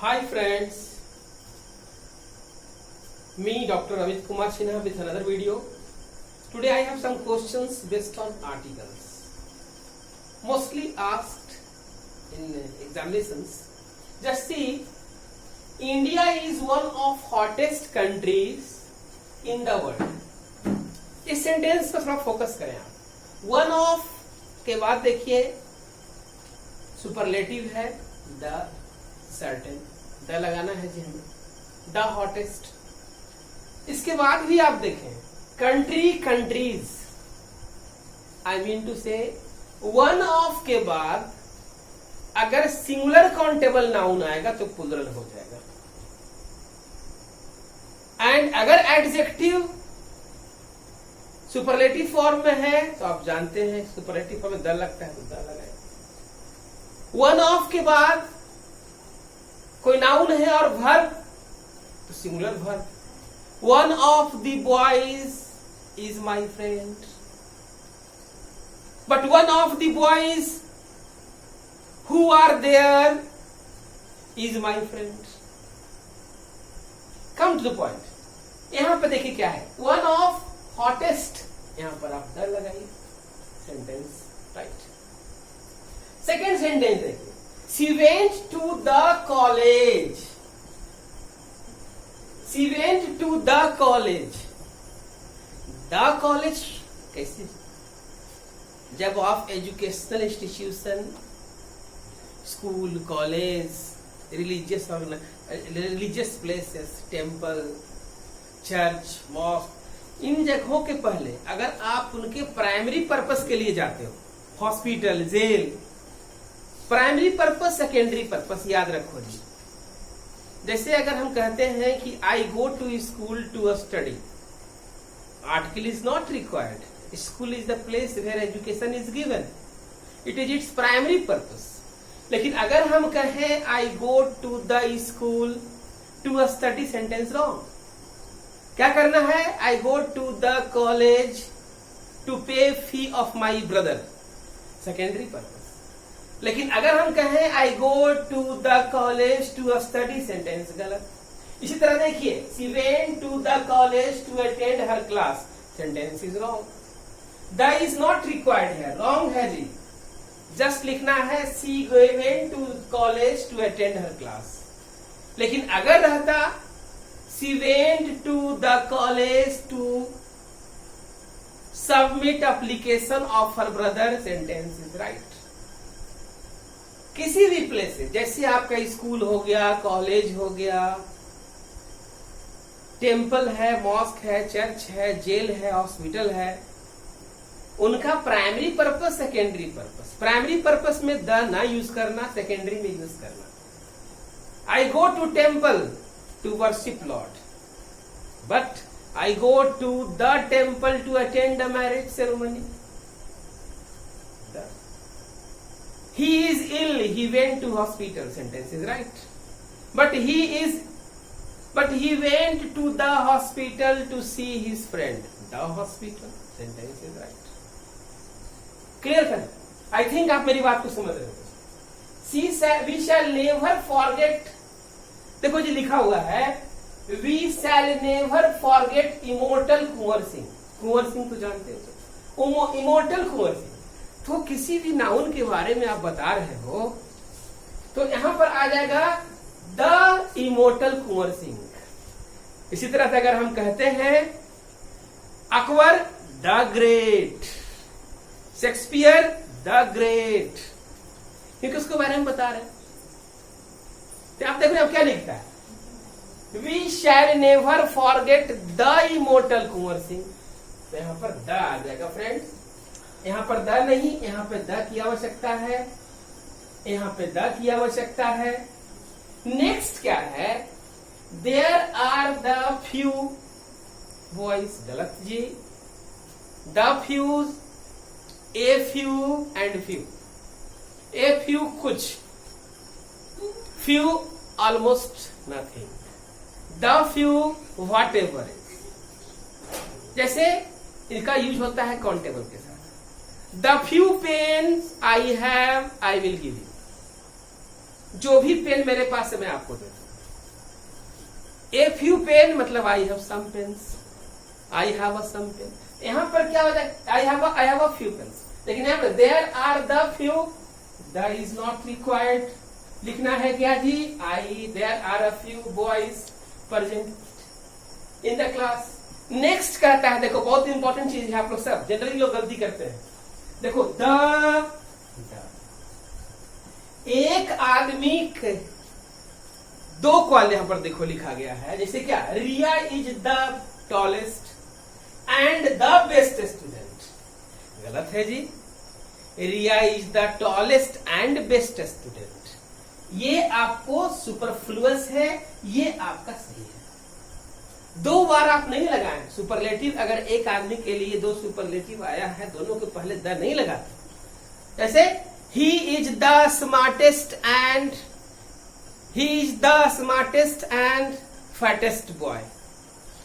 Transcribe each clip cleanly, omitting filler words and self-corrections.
Hi friends, me Dr. Amit Kumar Sinha with another video. Today I have some questions based on articles mostly asked in examinations. Just see, India is one of hottest countries in the world. इस sentence पर थोड़ा focus करें आप. One of के बाद देखिए superlative है the certain, the लगाना है जी हमें, द हॉटेस्ट. इसके बाद भी आप देखें country countries, I mean to से वन ऑफ के बाद अगर सिंगुलर काउंटेबल नाउन आएगा तो प्लूरल हो जाएगा. एंड अगर एडजेक्टिव सुपरलेटिव फॉर्म में है तो आप जानते हैं सुपरलेटिव फॉर्म में द लगता है तो द लगाएगा. वन ऑफ के बाद कोई नाउन है और वर्ब तो singular verb. One of the boys is my friend, but one of the boys who are there is my friend. Come to the point. यहां पर देखिए क्या है, वन ऑफ हॉटेस्ट, यहां पर आप द लगाइए, सेंटेंस राइट. सेकेंड सेंटेंस देखिए, she went to the college. She went to the college. The college कैसे? जब आप educational institution, school, college, religious places, temple, church, mosque, इन जगहों के पहले अगर आप उनके प्राइमरी पर्पस के लिए जाते हो, hospital, jail, primary purpose, secondary purpose याद रखो जी. जैसे अगर हम कहते हैं कि I go to school to study, article is not required. School is the place where education is given, it is its primary purpose. लेकिन अगर हम कहें I go to the school to study, sentence wrong. क्या करना है, I go to the college to pay fee of my brother, secondary purpose. लेकिन अगर हम कहें I go to the college to study, sentence गलत. इसी तरह देखिए, she went to the college to attend her class, sentence is wrong. The is not required है, wrong है जी. जस्ट लिखना है she went to college to attend her class. लेकिन अगर रहता she went to the college to submit application of her brother, sentence is right. किसी भी प्लेस से, जैसे आपका स्कूल हो गया, कॉलेज हो गया, टेम्पल है, मॉस्क है, चर्च है, जेल है, हॉस्पिटल है, उनका primary purpose, secondary purpose. Primary purpose में द ना यूज करना, सेकेंडरी में यूज करना. I go to temple to worship lord, but I go to the temple to attend the marriage ceremony. He is ill, he went to hospital, sentence is right. But he went to the hospital to see his friend. The hospital, sentence is right. Clear कर? I think आप मेरी बात को समझ रहे हो. We shall never forget. देखो जी लिखा हुआ है, we shall never forget immortal Kunwar Singh. कुंवर सिंह तो जानते हो, इमोर्टल कुंवर सिंह. तो किसी भी नाउन के बारे में आप बता रहे हो तो यहां पर आ जाएगा द इमोर्टल कुंवर सिंह. इसी तरह से अगर हम कहते हैं Akbar the great, Shakespeare the great, क्योंकि उसके बारे में बता रहे हैं. तो आप देखो अब क्या लिखता है, we shall never forget the immortal Kunwar Singh. तो यहां पर द आ जाएगा फ्रेंड्स. यहां पर द नहीं, यहां पे द की आवश्यकता है, यहां पे द की आवश्यकता है. नेक्स्ट क्या है, there are the few boys, गलत जी. The fews, a few and few. A few कुछ, few almost nothing, the few whatever. जैसे इनका यूज होता है काउंटेबल के साथ. The few pens I have, I will give you. जो भी पेन मेरे पास है मैं आपको दे दूं। ए फ्यू पेन मतलब I have some pens, I have a some pen. यहां पर क्या हो जाए, I have a few pens, लेकिन यहाँ पर there are the few, the is not required. लिखना है क्या जी, I there are a few boys present in the class. Next कहता है, देखो बहुत इंपॉर्टेंट चीज है, आप लोग सब जनरली लोग गलती करते हैं। देखो द एक आदमी के दो कॉल यहां पर देखो लिखा गया है, जैसे क्या, Riya is the tallest and the best student. गलत है जी, Riya is the tallest and best student. ये आपको सुपरफ्लुअस है, ये आपका सही है। दो बार आप नहीं लगाएं सुपरलेटिव। अगर एक आदमी के लिए दो सुपरलेटिव आया है, दोनों के पहले द नहीं लगाते। जैसे ही is the smartest and fattest boy,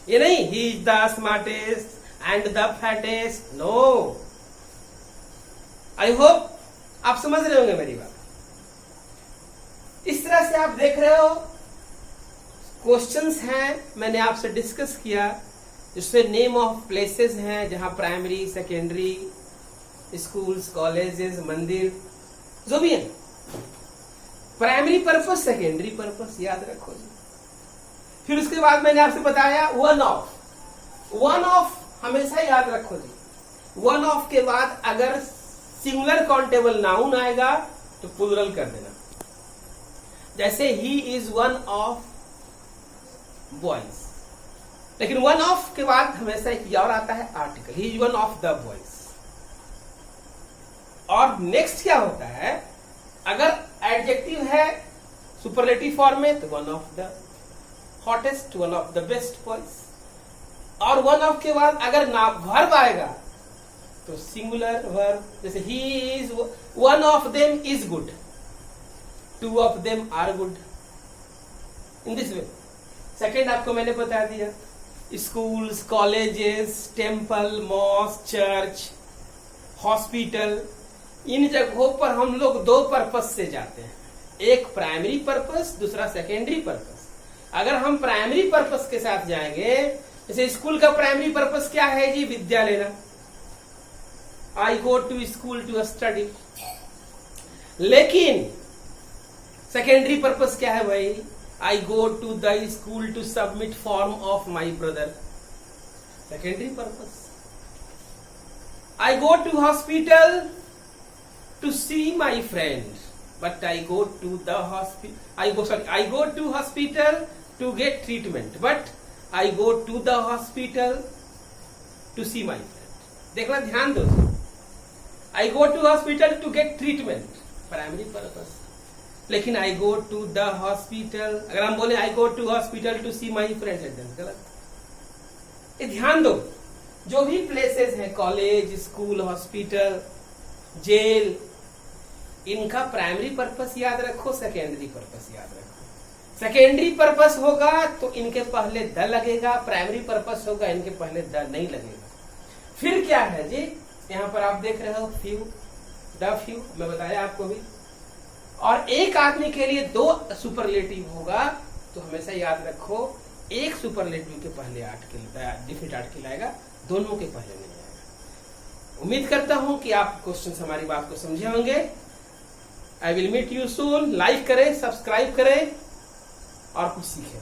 ये नहीं he is the smartest and the fattest, no. I hope आप समझ रहे होंगे मेरी बात। इस तरह से आप देख रहे हो, क्वेश्चंस हैं, मैंने आपसे डिस्कस किया, इसमें नेम ऑफ प्लेसेस हैं जहां प्राइमरी, सेकेंडरी, स्कूल्स, कॉलेजेस, मंदिर, जो भी है। प्राइमरी पर्पस, सेकेंडरी पर्पस, याद रखो जी। फिर उसके बाद मैंने आपसे बताया वन ऑफ हमेशा याद रखो जी। वन ऑफ के बाद अगर सिंगुलर काउंटेबल नाउन आएगा तो प्लूरल कर देना। जैसे ही इज वन ऑफ बॉयज, लेकिन वन ऑफ के बाद हमेशा एक और आता है article, he is one of the boys. और नेक्स्ट क्या होता है, अगर एडजेक्टिव है सुपरलेटिव फॉर्म में तो one of the hottest, one of the best boys. और वन ऑफ के बाद अगर ना वर्ब आएगा तो सिंगुलर वर्ब, जैसे ही is one of them is good, two of them are good, in this way. Second आपको मैंने बता दिया, schools, colleges, temple, mosque, church, hospital, इन जगहों पर हम लोग दो पर्पस से जाते हैं, एक प्राइमरी पर्पस, दूसरा सेकेंडरी पर्पस। अगर हम प्राइमरी पर्पस के साथ जाएंगे, जैसे स्कूल का प्राइमरी पर्पस क्या है जी, विद्या लेना, I go to school to study. लेकिन सेकेंडरी पर्पस क्या है भाई, I go to the school to submit form of my brother, secondary purpose. I go to hospital to see my friend, but I go to hospital to get treatment, but I go to the hospital to see my friend। देखना, ध्यान दो। I go to hospital to get treatment, primary purpose. लेकिन I go to the hospital, अगर हम बोले I go to hospital to see my friend, sentence गलत। ये ध्यान दो, जो भी प्लेसेस हैं, कॉलेज, स्कूल, हॉस्पिटल, जेल, इनका प्राइमरी पर्पस याद रखो, सेकेंडरी पर्पस याद रखो। सेकेंडरी पर्पस होगा तो इनके पहले द लगेगा, प्राइमरी पर्पस होगा इनके पहले द नहीं लगेगा। फिर क्या है जी, यहां पर आप देख रहे हो फ्यू, द फ्यू, मैं बताया आपको भी। और एक आदमी के लिए दो सुपरलेटिव होगा तो हमेशा याद रखो, एक सुपरलेटिव के पहले डिफिनिट आर्टिकल आएगा, दोनों के पहले नहीं आएगा। उम्मीद करता हूं कि आप क्वेश्चन हमारी बात को समझे होंगे। I will meet you soon. Like करें, सब्सक्राइब करें और कुछ सीखें।